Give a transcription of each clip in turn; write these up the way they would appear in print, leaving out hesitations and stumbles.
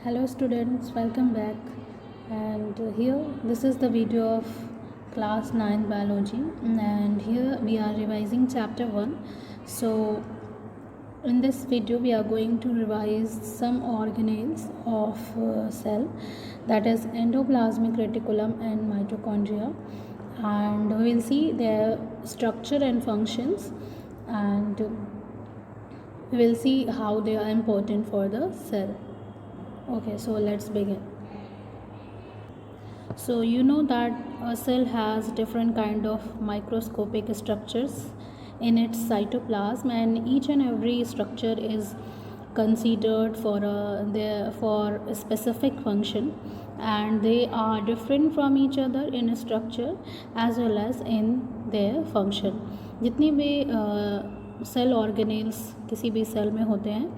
Hello students, welcome back. And here this is the video of class 9 biology, and here we are revising chapter 1. So in this video we are going to revise some organelles of cell, that is endoplasmic reticulum and mitochondria, and we will see their structure and functions, and we will see how they are important for the cell. Okay, so let's begin. So you know that a cell has different kind of microscopic structures in its cytoplasm, and each and every structure is considered for a specific function, and they are different from each other in structure as well as in their function. जितनी भी cell organelles किसी भी cell में होते हैं,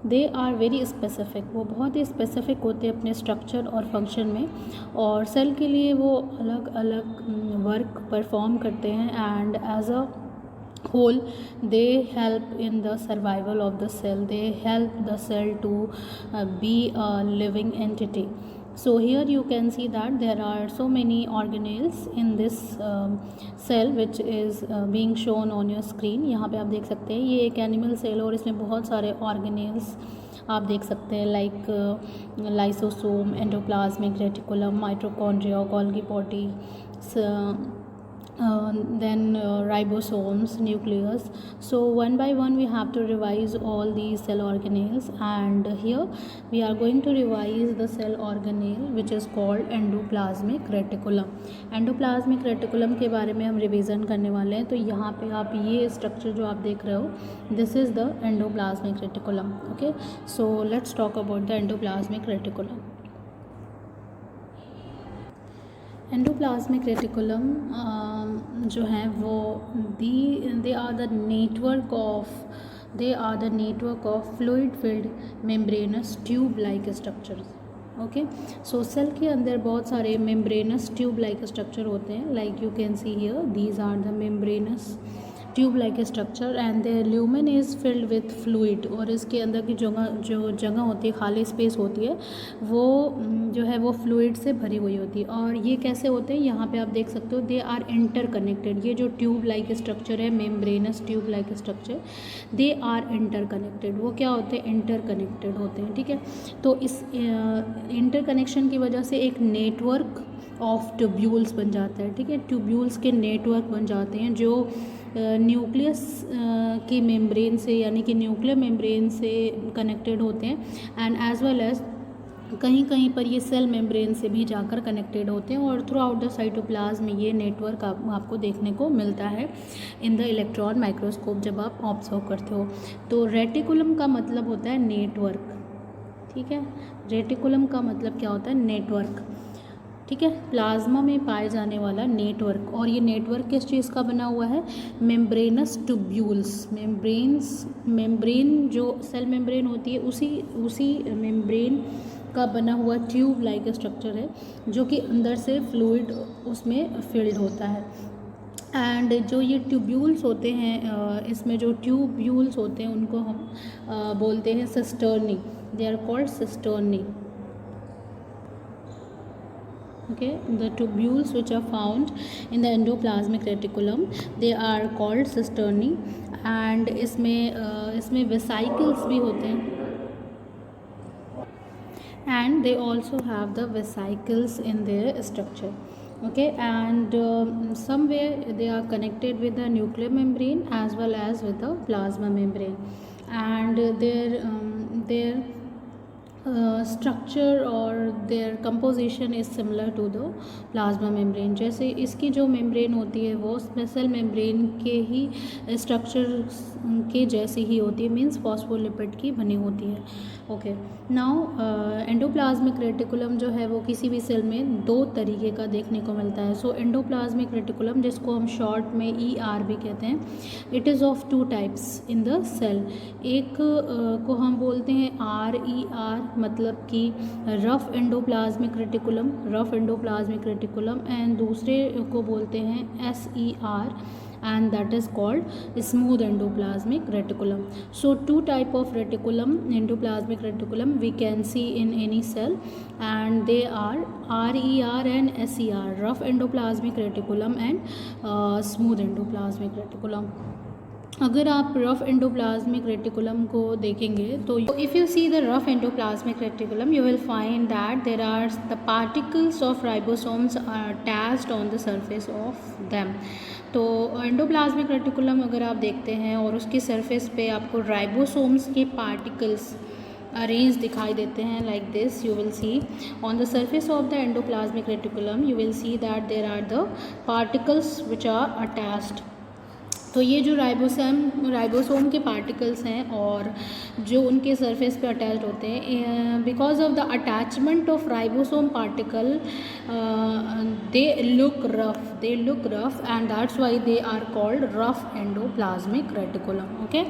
they are very specific, वो बहुत ही specific होते हैं अपने स्ट्रक्चर और फंक्शन में, और सेल के लिए वो अलग अलग वर्क परफॉर्म करते हैं, and as a whole they help in the survival of the cell, they help the cell to be a living entity. So here you can see that there are so many organelles in this cell which is being shown on your screen. यहाँ पे आप देख सकते हैं ये एक animal cell और इसमें बहुत सारे ऑर्गेनेल्स आप देख सकते हैं, like lysosome, endoplasmic reticulum, mitochondria, Golgi potty, then ribosomes, nucleus. So one by one we have to revise all these cell organelles, and here we are going to revise the cell organelle which is called endoplasmic reticulum. Endoplasmic reticulum के बारे में हम revision करने वाले हैं. तो यहाँ पे आप ये स्ट्रक्चर जो आप देख रहे हो, this is the endoplasmic reticulum. Okay, so let's talk about the endoplasmic reticulum. Endoplasmic reticulum जो है वो they are the network of fluid filled membranous tube like structures. Okay, so cell के अंदर बहुत सारे मेम्ब्रेनस ट्यूब लाइक स्ट्रक्चर होते हैं, like you can see here these are the membranous tube like structure and the lumen is filled with fluid. और इसके अंदर की जो जगह होती है, खाली स्पेस होती है, वो जो है वो फ्लूइड से भरी हुई होती है. और ये कैसे होते हैं, यहाँ पे आप देख सकते हो, दे आर इंटर कनेक्टेड. ये जो ट्यूब लाइक स्ट्रक्चर है, membranous tube like structure, they are interconnected. वो क्या होते हैं, इंटर कनेक्टेड होते हैं. ठीक है, तो इस इंटर कनेक्शन की वजह से एक नेटवर्क ऑफ ट्यूब्यूल्स बन जाता है. ठीक है, ट्यूब्यूल्स के नेटवर्क बन जाते हैं जो न्यूक्लियस की मेम्ब्रेन से, यानी कि न्यूक्लियर मेम्ब्रेन से कनेक्टेड होते हैं, एंड एज वेल एज कहीं कहीं पर ये सेल मेम्ब्रेन से भी जाकर कनेक्टेड होते हैं. और थ्रू आउट द साइटोप्लाज्म ये नेटवर्क आपको देखने को मिलता है इन द इलेक्ट्रॉन माइक्रोस्कोप जब आप ऑब्जर्व करते हो. तो रेटिकुलम का मतलब होता है नेटवर्क. ठीक है, रेटिकुलम का मतलब क्या होता है, नेटवर्क. ठीक है, प्लाज्मा में पाए जाने वाला नेटवर्क. और ये नेटवर्क किस चीज़ का बना हुआ है, मेम्ब्रेनस ट्यूब्यूल्स. मेम्ब्रेन जो सेल मेम्ब्रेन होती है उसी मेम्ब्रेन का बना हुआ ट्यूब लाइक स्ट्रक्चर है, जो कि अंदर से फ्लूइड उसमें फिल्ड होता है. एंड जो ये ट्यूब्यूल्स होते हैं, इसमें जो ट्यूब्यूल्स होते हैं उनको हम बोलते हैं cisternae. They are called cisternae. Okay, the tubules which are found in the endoplasmic reticulum, they are called cisternae, and इसमें vesicles भी होते हैं, and they also have the vesicles in their structure. Okay, and somewhere they are connected with the nuclear membrane as well as with the plasma membrane, and their structure और their composition is similar to the plasma membrane. जैसे इसकी जो membrane होती है वो cell membrane के ही structure के जैसी ही होती है, मीन्स फॉस्फोलिपिड की बनी होती है. ओके, नाउ एंडोप्लाज्मिक रेटिकुलम जो है वो किसी भी सेल में दो तरीके का देखने को मिलता है. सो एंडोप्लाज्मिक रेटिकुलम, जिसको हम शॉर्ट में ER भी कहते हैं, it is of two types in the cell. एक को हम बोलते हैं RER, मतलब कि रफ एंडोप्लाज्मिक रेटिकुलम, एंड दूसरे को बोलते हैं SER, and that is called smooth endoplasmic reticulum. So two type of reticulum, endoplasmic reticulum, we can see in any cell, and they are RER and SER, rough endoplasmic reticulum and smooth endoplasmic reticulum. अगर आप rough endoplasmic reticulum को देखेंगे तो if you see the rough endoplasmic reticulum you will find that there are the particles of ribosomes are attached on the surface of them. तो endoplasmic reticulum अगर आप देखते हैं और उसकी सरफेस पे आपको राइबोसोम्स के पार्टिकल्स अरेंज दिखाई देते हैं like this. You will see on the surface of the endoplasmic reticulum you will see that there are the particles which are attached. तो ये जो राइबोसोम के पार्टिकल्स हैं और जो उनके सरफेस पे अटैच्ड होते हैं, because of the attachment of ribosome particle they look rough and that's why they are called rough endoplasmic reticulum. Okay,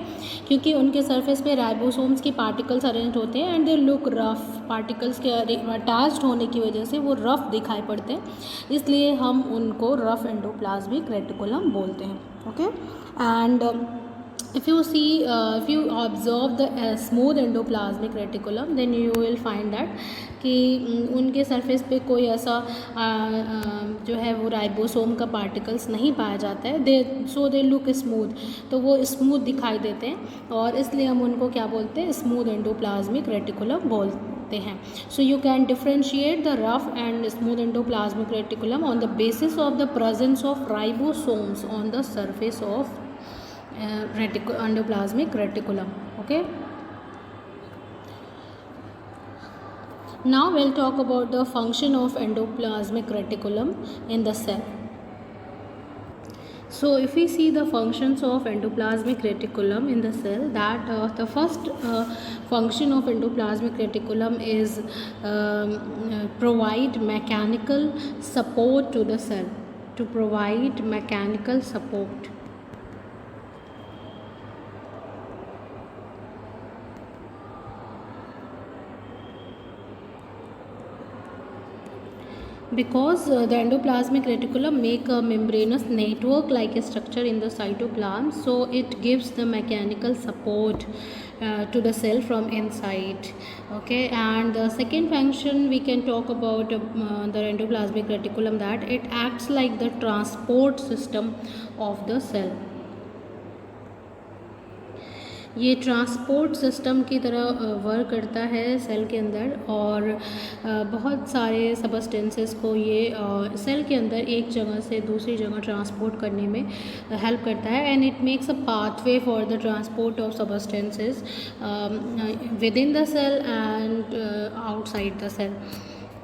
क्योंकि उनके सरफेस पे राइबोसोम्स के पार्टिकल्स अरेंज होते हैं and they look rough. Particles के अटैच्ड होने की वजह से वो रफ दिखाई पड़ते हैं, इसलिए हम उनको रफ एंडोप्लाज्मिक रेटिकुलम बोलते हैं. Okay, and if you see if you observe the smooth endoplasmic reticulum then you will find that कि उनके सरफेस पे कोई ऐसा जो है वो राइबोसोम का पार्टिकल्स नहीं पाया जाता है. दे लुक स्मूथ, तो वो स्मूथ दिखाई देते हैं और इसलिए हम उनको क्या बोलते हैं, स्मूथ एंडोप्लाज्मिक रेटिकुलम बोलते हैं. So you can differentiate the rough and smooth endoplasmic reticulum on the basis of the presence of ribosomes on the surface of endoplasmic reticulum. Okay, now we'll talk about the function of endoplasmic reticulum in the cell. So if we see the functions of endoplasmic reticulum in the cell, that the first function of endoplasmic reticulum is provide mechanical support to the cell, to provide mechanical support. Because the endoplasmic reticulum make a membranous network like a structure in the cytoplasm, so it gives the mechanical support to the cell from inside. Okay, and the second function we can talk about the endoplasmic reticulum, that it acts like the transport system of the cell. ये transport system की तरह work करता है cell के अंदर, और बहुत सारे सबस्टेंसेस को ये सेल के अंदर एक जगह से दूसरी जगह ट्रांसपोर्ट करने में हेल्प करता है. And it makes a pathway for the transport of substances within the cell and outside the cell.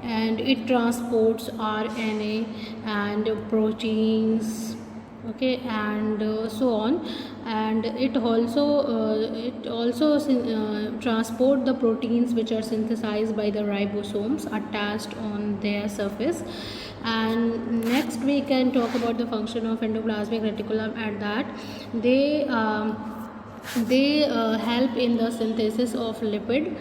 And it transports RNA and proteins, okay, and so on, and it also transport the proteins which are synthesized by the ribosomes attached on their surface. And next we can talk about the function of endoplasmic reticulum, and that they help in the synthesis of lipid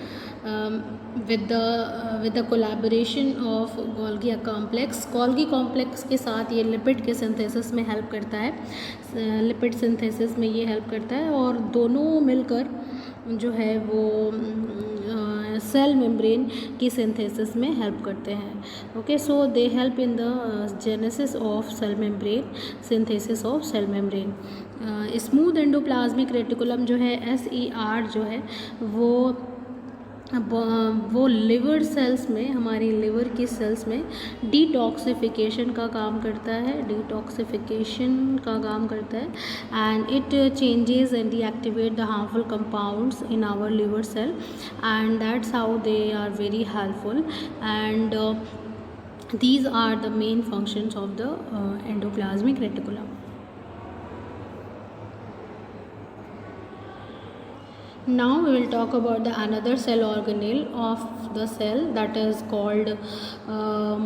with the collaboration of Golgi complex. Golgi complex के साथ ये lipid के synthesis में help करता है, lipid synthesis में ये help करता है, और दोनों मिलकर जो है वो सेल मेम्ब्रेन की सिंथेसिस में हेल्प करते हैं. Okay, so they help in the genesis of cell membrane, synthesis of cell membrane. Smooth endoplasmic reticulum जो है SER जो है वो लिवर सेल्स में, हमारी लिवर की सेल्स में डिटॉक्सिफिकेशन का काम करता है, and it changes and deactivate the harmful compounds in our liver cell, and that's how they are very helpful, and these are the main functions of the endoplasmic reticulum. Now we will talk about the another cell organelle of the cell, that is called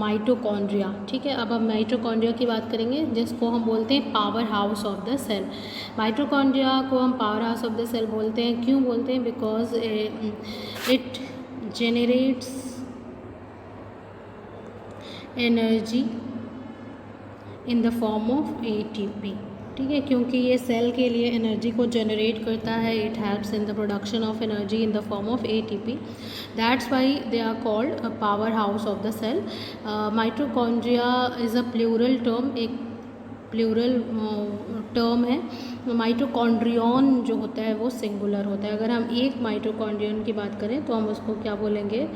mitochondria. ठीक है, अब हम mitochondria की बात करेंगे, जिसको हम बोलते हैं power house of the cell. Mitochondria को हम power house of the cell बोलते हैं. क्यों बोलते हैं? Because it generates energy in the form of ATP. ठीक है, क्योंकि ये सेल के लिए एनर्जी को जनरेट करता है. It helps in the production of energy in the form of ATP. That's why they are called power house of the cell. Mitochondria is a plural term, एक प्लूरल टर्म है. Mitochondrion जो होता है वो singular होता है. अगर हम एक माइटोकॉन्ड्रियन की बात करें तो हम उसको क्या बोलेंगे,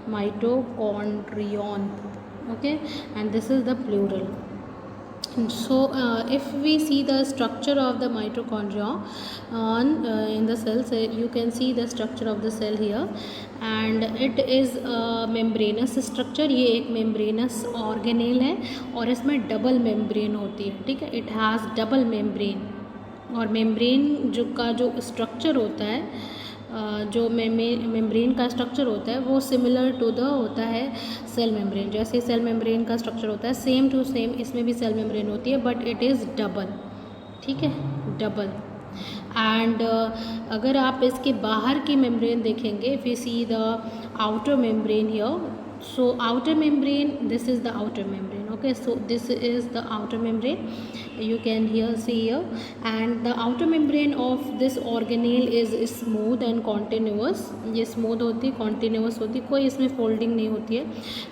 mitochondrion. Okay, and this is the plural. So if we see the structure of the mitochondria in the cells, you can see the structure of the cell here, and it is a membranous structure. ये एक membranous organelle है और इसमें double membrane होती है. ठीक है, it has double membrane. और मेम्ब्रेन जो स्ट्रक्चर होता है, जो मेम्ब्रेन का स्ट्रक्चर होता है वो सिमिलर टू द होता है सेल मेम्ब्रेन. जैसे सेल मेम्ब्रेन का स्ट्रक्चर होता है सेम टू सेम इसमें भी सेल मेम्ब्रेन होती है, बट इट इज़ डबल. ठीक है, डबल. एंड अगर आप इसके बाहर की मेम्ब्रेन देखेंगे, if you see the outer membrane here, so outer membrane, this is the outer membrane. Okay, so this is the outer membrane, you can here see here, and the outer membrane of this organelle is smooth and continuous. ये smooth होती है, continuous होती है, कोई इसमें folding नहीं होती है.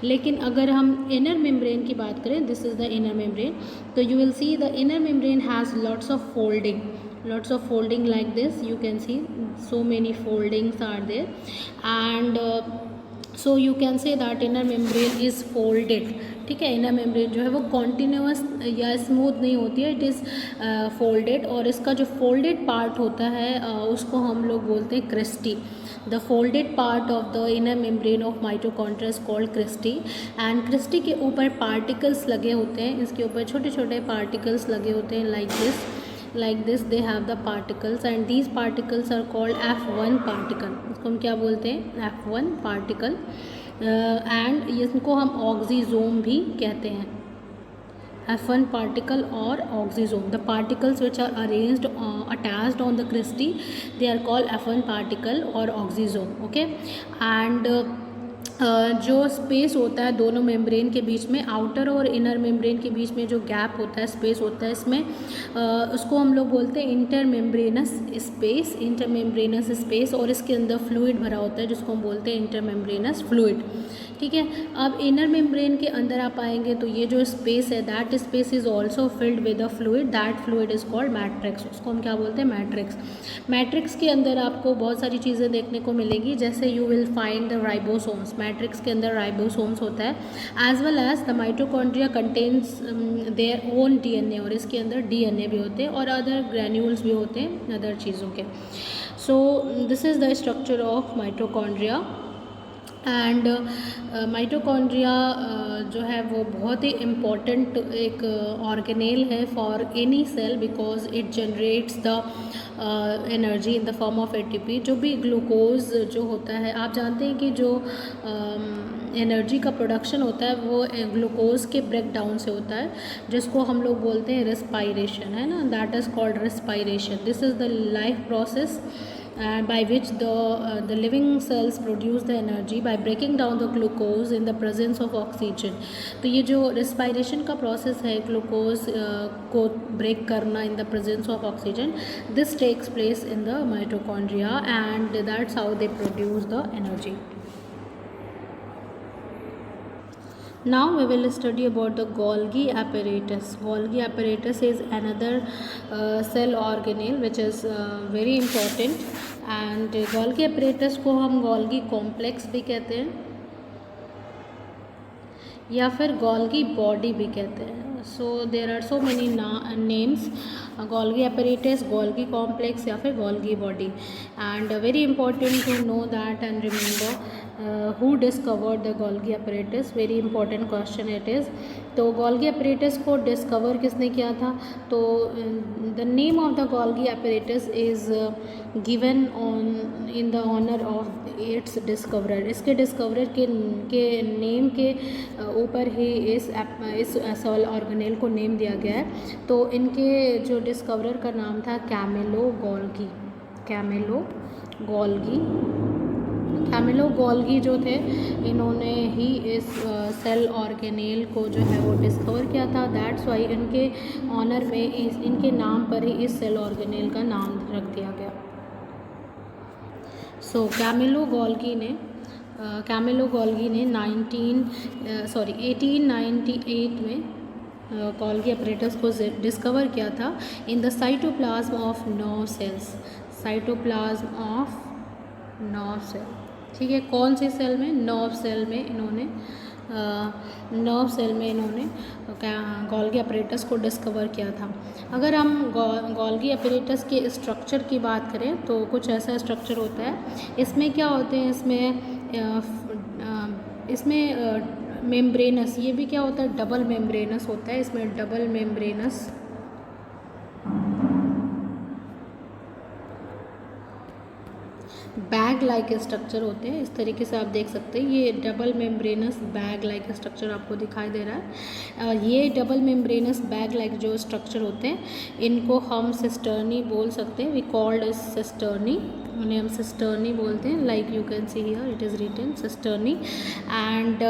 लेकिन अगर हम inner membrane की बात करें, this is the inner membrane, तो you will see the inner membrane has lots of folding like this. You can see so many foldings are there, and so you can say that inner membrane is folded. ठीक है, inner membrane जो है वो continuous या smooth नहीं होती है, it is folded. और इसका जो फोल्डेड पार्ट होता है उसको हम लोग बोलते हैं cristae. The folded part of the inner membrane of mitochondria is called cristae. And cristae के ऊपर पार्टिकल्स लगे होते हैं, इसके ऊपर छोटे छोटे पार्टिकल्स लगे होते हैं like this they have the particles, and these particles are called F1 particle. इसको हम क्या बोलते हैं, F1 particle. एंड इसको हम ऑक्सीजोम भी कहते हैं, F1 particle or oxysome. The particles which are arranged attached on the cristae, they are called F1 particle or oxysome. Okay, and जो स्पेस होता है दोनों मेम्ब्रेन के बीच में, आउटर और इनर मेम्ब्रेन के बीच में जो गैप होता है, स्पेस होता है, इसमें उसको हम लोग बोलते हैं इंटरमेम्ब्रेनस स्पेस. और इसके अंदर फ्लूइड भरा होता है जिसको हम बोलते हैं इंटरमेम्ब्रेनस फ्लूइड. ठीक है, अब इनर मेम्ब्रेन के अंदर आप आएंगे तो ये जो स्पेस है, that space is also filled with a fluid. That fluid is called matrix. उसको हम क्या बोलते हैं, मैट्रिक्स. मैट्रिक्स के अंदर आपको बहुत सारी चीज़ें देखने को मिलेगी, जैसे you will find the ribosomes. Matrix के अंदर राइबोसोम्स होता है, as well as the mitochondria contains their own DNA, और इसके अंदर DNA भी होते हैं और अदर ग्रैन्यूल्स भी होते हैं अदर चीज़ों के. So this is the structure of mitochondria. And mitochondria जो है वो बहुत ही इम्पॉर्टेंट एक ऑर्गेनेल है for any cell, because it generates the energy in the form of ATP. जो भी ग्लूकोज जो होता है, आप जानते हैं कि जो एनर्जी का प्रोडक्शन होता है वो ग्लूकोज के ब्रेक डाउन से होता है, जिसको हम लोग बोलते हैं रेस्पायरेशन, है ना. That is called respiration. This is the life process by which the living cells produce the energy by breaking down the glucose in the presence of oxygen. तो ये जो respiration का process है, ग्लूकोज को break करना in the presence of oxygen, this takes place in the mitochondria, and that's how they produce the energy. Now we will study about the Golgi apparatus. Golgi apparatus is another cell organelle which is very important, and Golgi apparatus को हम Golgi complex भी कहते हैं या फिर Golgi body भी कहते हैं. So there are so many names, Golgi apparatus, Golgi complex या फिर Golgi body, and very important to know that and remember who discovered the Golgi apparatus. Very important question it is. तो Golgi apparatus को discover किसने किया था, तो the name of the Golgi apparatus is given on in the honor of its discoverer. इसके discoverer के name के ऊपर ही इस सेल ऑर्गेनेल को नेम दिया गया है. तो इनके जो डिस्कवरर का नाम था कैमिलो कैमिलो गोल्गी जो थे, इन्होंने ही इस सेल ऑर्गेनेल को जो है वो डिस्कवर किया था। दैट्स वाई इनके ऑनर में इनके नाम पर ही इस सेल ऑर्गेनेल का नाम रख दिया गया। सो कैमिलो गोल्गी ने 1898 में गोल्गी अपरेटस को डिस्कवर किया था in the cytoplasm of nerve cells. Cytoplasm of nerve cell, ठीक है, कौन से सेल में? नर्व सेल में इन्होंने गोल्गी अपरेटस को डिस्कवर किया था। अगर हम गोल्गी अपरेटस के स्ट्रक्चर की बात करें तो कुछ ऐसा स्ट्रक्चर होता है। इसमें क्या होते हैं? इसमें मेम्ब्रेनस, ये भी क्या होता है? डबल मेम्ब्रेनस होता है। इसमें double membranous bag like structure होते हैं। इस तरीके से आप देख सकते हैं, ये double membranous bag like structure आपको दिखाई दे रहा है। ये डबल मेम्ब्रेनस बैग लाइक जो स्ट्रक्चर होते हैं, इनको हम सिस्टर्नी बोल सकते हैं। वी कॉल्ड इज सिस्टर्नी, उन्हें हम सिस्टर्नी बोलते हैं। Like you can see here it is written cisternae. And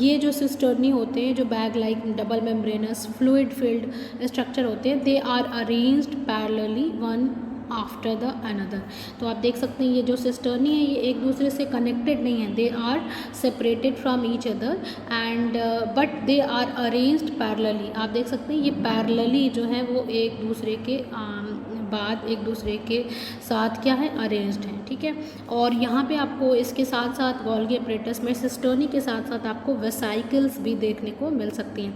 ये जो सिस्टर्नी होते हैं, जो bag like double membranous fluid filled structure होते हैं, they are arranged parallelly one after the another. तो आप देख सकते हैं ये जो सिस्टर्नी है, ये एक दूसरे से कनेक्टेड नहीं है। They are separated from each other and but they are arranged parallelly. आप देख सकते हैं ये पैरेलली जो है वो एक दूसरे के बाद एक दूसरे के साथ क्या है? अरेंज्ड हैं, ठीक है। और यहाँ पे आपको इसके साथ साथ गोल्गी अपरेटस में सिस्टर्नी के साथ साथ आपको वेसाइकल्स भी देखने को मिल सकती हैं।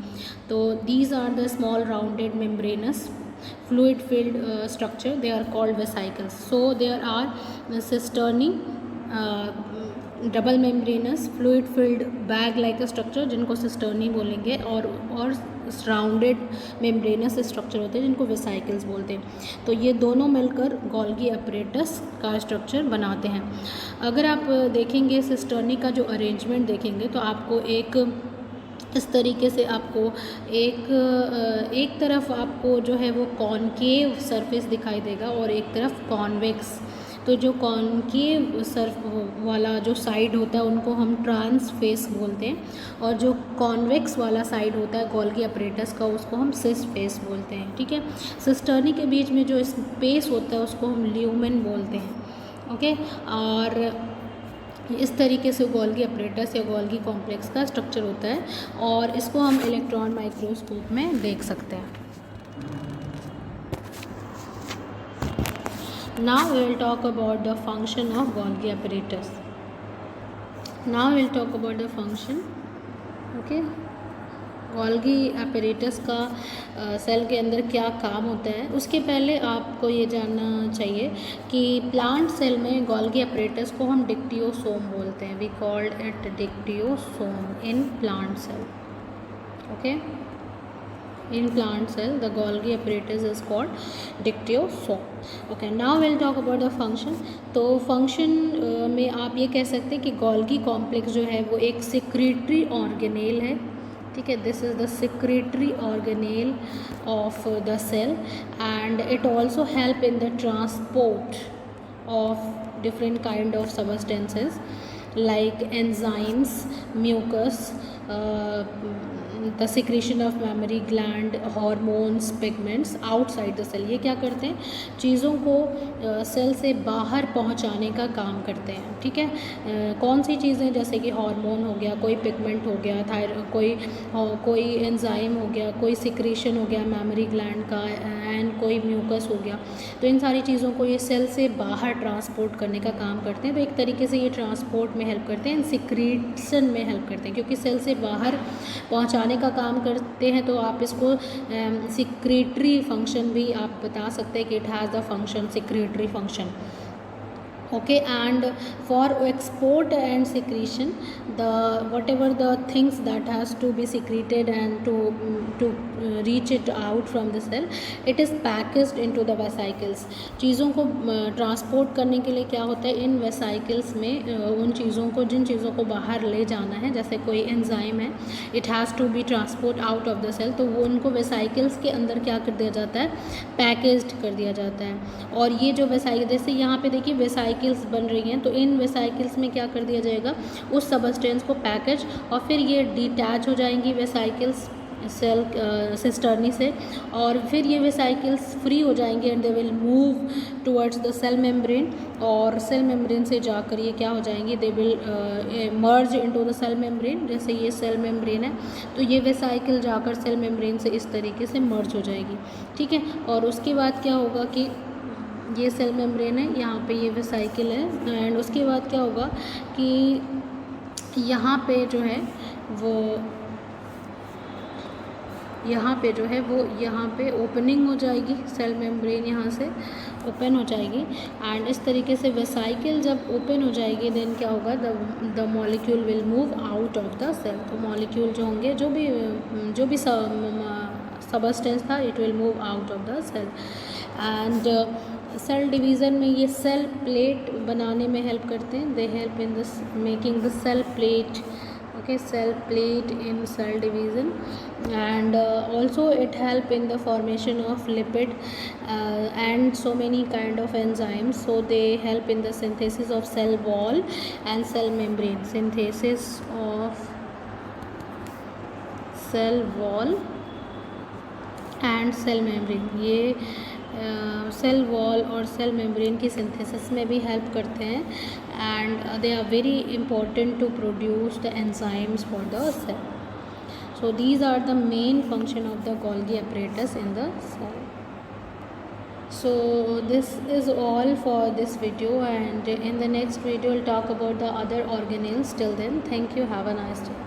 तो these are the small rounded membranous fluid filled structure, they are called vesicles. So there are cisternae, double membranous fluid field bag like structure जिनको सिस्टर्नी बोलेंगे, और राउंडेड मेम्ब्रेनस स्ट्रक्चर होते हैं जिनको वेसाइकल्स बोलते हैं। तो ये दोनों मिलकर गोल्गी अपरेटस का स्ट्रक्चर बनाते हैं। अगर आप देखेंगे सिस्टर्नी का जो अरेंजमेंट देखेंगे तो आपको इस तरीके से आपको एक तरफ आपको जो है वो कॉनकेव सरफेस दिखाई देगा और एक तरफ कॉन्वेक्स। तो जो कॉनकेव वाला जो साइड होता है उनको हम ट्रांसफेस बोलते हैं, और जो कॉन्वेक्स वाला साइड होता है गोल्गी अपरेटस का उसको हम सिस फेस बोलते हैं, ठीक है। सिस्टर्नी के बीच में जो स्पेस होता है उसको हम ल्यूमेन बोलते हैं, ओके। और इस तरीके से गोल्गी अपरेटस या गोल्गी कॉम्प्लेक्स का स्ट्रक्चर होता है, और इसको हम इलेक्ट्रॉन माइक्रोस्कोप में देख सकते हैं। Now we will talk about the function of Golgi apparatus. Okay. Golgi apparatus का सेल के अंदर क्या काम होता है, उसके पहले आपको ये जानना चाहिए कि प्लांट सेल में गोल्गी अपरेटस को हम डिक्टियोसोम बोलते हैं। We called it dictyosome in plant cell, okay. In plant cell, the Golgi apparatus is called dictyosome. Okay, now we'll talk about the function. तो function में आप ये कह सकते हैं कि Golgi complex जो है वो एक secretory organelle है, ठीक है। This is the secretory organelle of the cell and it also help in the transport of different kind of substances like enzymes, mucus, the secretion of mammary gland, hormones, pigments outside the cell। ये क्या करते हैं? चीज़ों को cell से बाहर पहुंचाने का काम करते हैं, ठीक है। कौन सी चीज़ें? जैसे कि हार्मोन हो गया, कोई पिगमेंट हो गया, कोई एंजाइम हो गया, कोई सिक्रेशन हो गया मैमरी ग्लैंड का, एंड कोई म्यूकस हो गया। तो इन सारी चीज़ों को ये सेल से बाहर ट्रांसपोर्ट करने का काम करते हैं। तो एक तरीके से ये ट्रांसपोर्ट में हेल्प करते हैं, सिक्रीशन में हेल्प करते हैं, क्योंकि सेल से बाहर पहुंचाने का काम करते हैं। तो आप इसको सिक्रेटरी फंक्शन भी आप बता सकते हैं कि it has the function secretory function, okay। And for export and secretion, the whatever the things that has to be secreted and to reach it out from the cell, it is packaged into the vesicles। चीज़ों को transport करने के लिए क्या होता है, इन vesicles में उन चीज़ों को, जिन चीज़ों को बाहर ले जाना है, जैसे कोई एंजाइम है, it has to be transport out of the cell, तो वो उनको वेसाइकल्स के अंदर क्या कर दिया जाता है, पैकेज्ड कर दिया जाता है। और ये जो वेसाइकल, जैसे यहाँ पे देखिए वेसाइकल वेसाइकिल्स बन रही हैं, तो इन वेसाइकिल्स में क्या कर दिया जाएगा, उस सबस्टेंस को पैकेज, और फिर ये डिटैच हो जाएंगी वेसाइकिल्स सेल सिस्टर्नी से, और फिर ये वेसाइकिल्स फ्री हो जाएंगे and they will move towards the cell membrane, और सेल मेम्ब्रेन से जाकर ये क्या हो जाएंगे, they will merge into the cell membrane. जैसे ये सेल मेम्ब्रेन है तो ये वेसाइकिल जाकर सेल मेम्ब्रेन से इस तरीके से मर्ज हो जाएगी, ठीक है। और उसके बाद क्या होगा कि ये सेल मेम्ब्रेन है, यहाँ पे ये वेसाइकिल है, एंड उसके बाद क्या होगा कि यहाँ पे जो है वो यहाँ पे ओपनिंग हो जाएगी, सेल मेम्ब्रेन यहाँ से ओपन हो जाएगी, एंड इस तरीके से वेसाइकिल जब ओपन हो जाएगी देन क्या होगा, the molecule will move out of the cell. तो मॉलिक्यूल जो होंगे, जो भी सबस्टेंस था, it will move out of the cell. And cell division में ये सेल प्लेट बनाने में हेल्प करते हैं, they help in this making the cell plate, okay, cell plate in cell division, and also it help in the formation of lipid and so many kind of enzymes, so they help in the synthesis of cell wall and cell membrane, synthesis of cell wall and cell membrane, ये cell wall और cell membrane की synthesis में भी help करते हैं, and they are very important to produce the enzymes for the cell. So these are the main function of the Golgi apparatus in the cell. So this is all for this video, and in the next video we'll talk about the other organelles. Till then, thank you, have a nice day.